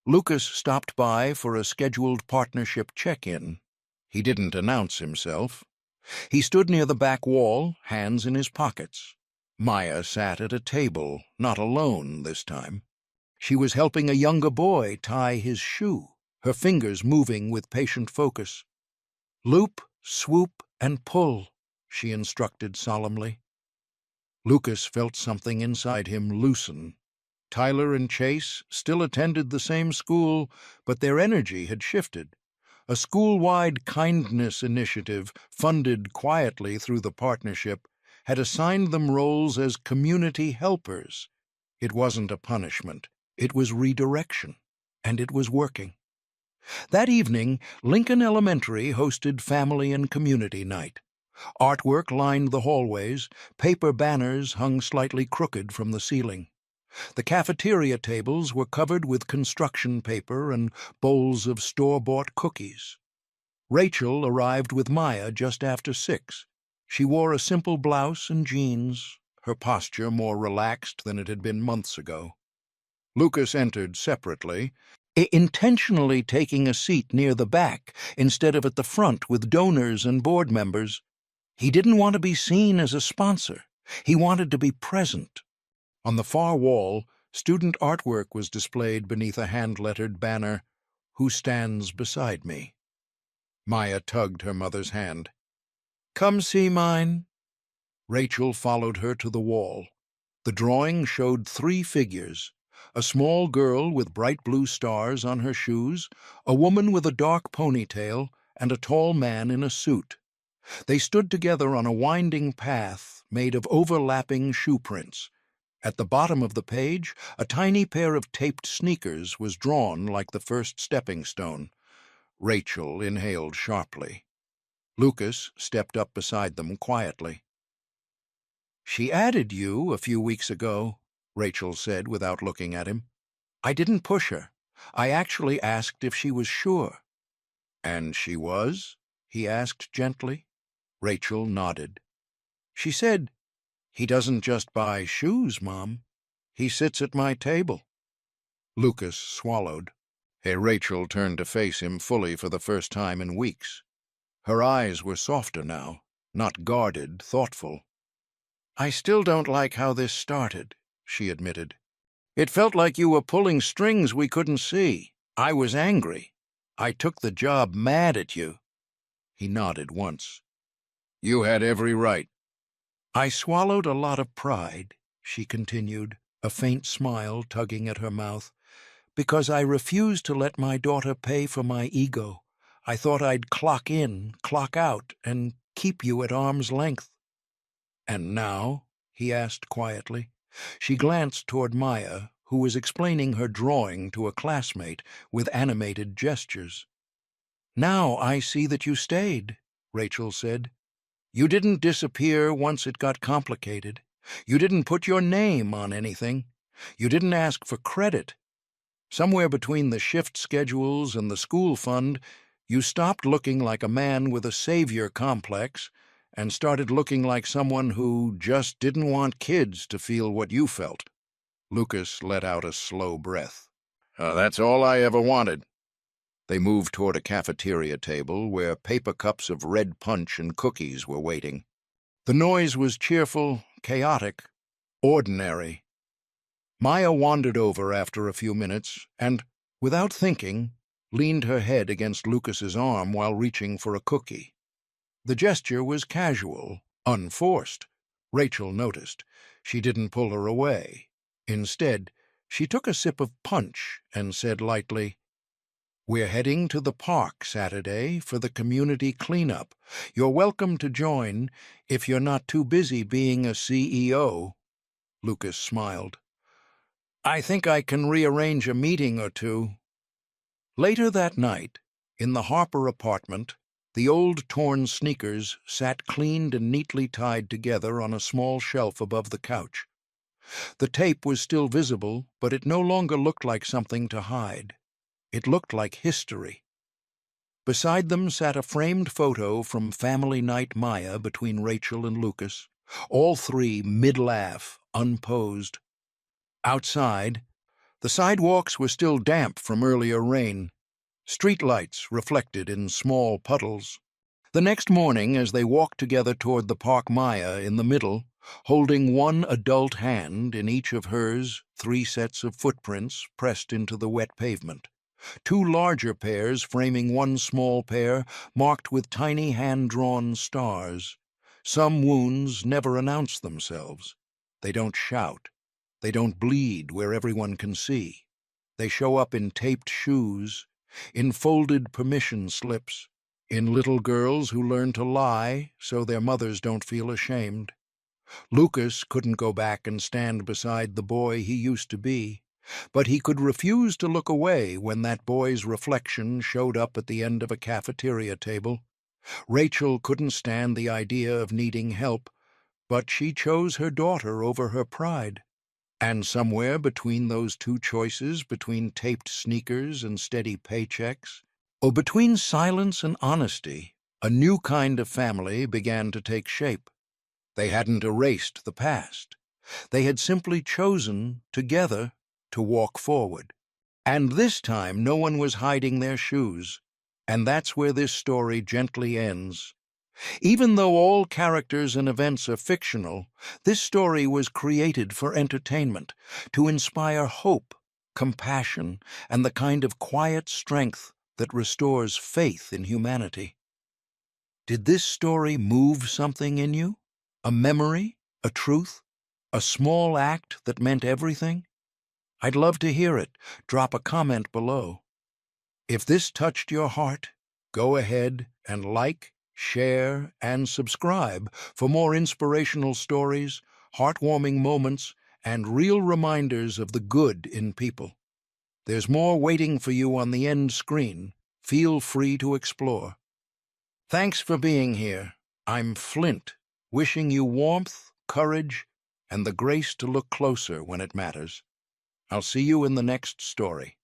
Lucas stopped by for a scheduled partnership check-in. He didn't announce himself. He stood near the back wall, hands in his pockets. Maya sat at a table, not alone this time. She was helping a younger boy tie his shoe, her fingers moving with patient focus. "Loop, swoop, and pull," she instructed solemnly. Lucas felt something inside him loosen. Tyler and Chase still attended the same school, but their energy had shifted. A school-wide kindness initiative, funded quietly through the partnership, had assigned them roles as community helpers. It wasn't a punishment. It was redirection, and it was working. That evening, Lincoln Elementary hosted Family and Community Night. Artwork lined the hallways, paper banners hung slightly crooked from the ceiling. The cafeteria tables were covered with construction paper and bowls of store-bought cookies. Rachel arrived with Maya just after 6. She wore a simple blouse and jeans, her posture more relaxed than it had been months ago. Lucas entered separately, intentionally taking a seat near the back instead of at the front with donors and board members. He didn't want to be seen as a sponsor. He wanted to be present. On the far wall, student artwork was displayed beneath a hand-lettered banner, "Who stands beside me?" Maya tugged her mother's hand. "Come see mine." Rachel followed her to the wall. The drawing showed 3 figures, A small girl with bright blue stars on her shoes, a woman with a dark ponytail, and a tall man in a suit. They stood together on a winding path made of overlapping shoe prints. At the bottom of the page, a tiny pair of taped sneakers was drawn like the first stepping stone. Rachel inhaled sharply. Lucas stepped up beside them quietly. "She added you a few weeks ago," Rachel said without looking at him. "I didn't push her. I actually asked if she was sure." "And she was?" he asked gently. Rachel nodded. "She said, 'He doesn't just buy shoes, Mom. He sits at my table.'" Lucas swallowed. Rachel turned to face him fully for the first time in weeks. Her eyes were softer now, not guarded, thoughtful. "I still don't like how this started," she admitted. "It felt like you were pulling strings we couldn't see. I was angry. I took the job mad at you." He nodded once. "You had every right." "I swallowed a lot of pride," she continued, a faint smile tugging at her mouth, "because I refused to let my daughter pay for my ego. I thought I'd clock in, clock out, and keep you at arm's length." "And now?" he asked quietly. She glanced toward Maya, who was explaining her drawing to a classmate with animated gestures. "Now I see that you stayed," Rachel said. "You didn't disappear once it got complicated. You didn't put your name on anything. You didn't ask for credit. Somewhere between the shift schedules and the school fund, you stopped looking like a man with a savior complex and started looking like someone who just didn't want kids to feel what you felt." Lucas let out a slow breath. "That's all I ever wanted." They moved toward a cafeteria table where paper cups of red punch and cookies were waiting. The noise was cheerful, chaotic, ordinary. Maya wandered over after a few minutes and, without thinking, leaned her head against Lucas's arm while reaching for a cookie. The gesture was casual, unforced. Rachel noticed. She didn't pull her away. Instead, she took a sip of punch and said lightly, "We're heading to the park Saturday for the community cleanup. You're welcome to join if you're not too busy being a CEO." Lucas smiled. "I think I can rearrange a meeting or two." Later that night, in the Harper apartment, the old torn sneakers sat cleaned and neatly tied together on a small shelf above the couch. The tape was still visible, but it no longer looked like something to hide. It looked like history. Beside them sat a framed photo from Family Night Maya between Rachel and Lucas, all three mid-laugh, unposed. Outside, the sidewalks were still damp from earlier rain. Streetlights reflected in small puddles. The next morning, as they walked together toward the park, Maya in the middle, holding one adult hand in each of hers, 3 sets of footprints pressed into the wet pavement. 2 larger pairs framing one small pair, marked with tiny hand-drawn stars. Some wounds never announce themselves. They don't shout. They don't bleed where everyone can see. They show up in taped shoes, in folded permission slips, in little girls who learn to lie so their mothers don't feel ashamed. Lucas couldn't go back and stand beside the boy he used to be, but he could refuse to look away when that boy's reflection showed up at the end of a cafeteria table. Rachel couldn't stand the idea of needing help, but she chose her daughter over her pride. And somewhere between those 2 choices, between taped sneakers and steady paychecks, or between silence and honesty, a new kind of family began to take shape. They hadn't erased the past. They had simply chosen, together, to walk forward. And this time no one was hiding their shoes. And that's where this story gently ends. Even though all characters and events are fictional, this story was created for entertainment, to inspire hope, compassion, and the kind of quiet strength that restores faith in humanity. Did this story move something in you? A memory? A truth? A small act that meant everything? I'd love to hear it. Drop a comment below. If this touched your heart, go ahead and like, share, and subscribe for more inspirational stories, heartwarming moments, and real reminders of the good in people. There's more waiting for you on the end screen. Feel free to explore. Thanks for being here. I'm Flint, wishing you warmth, courage, and the grace to look closer when it matters. I'll see you in the next story.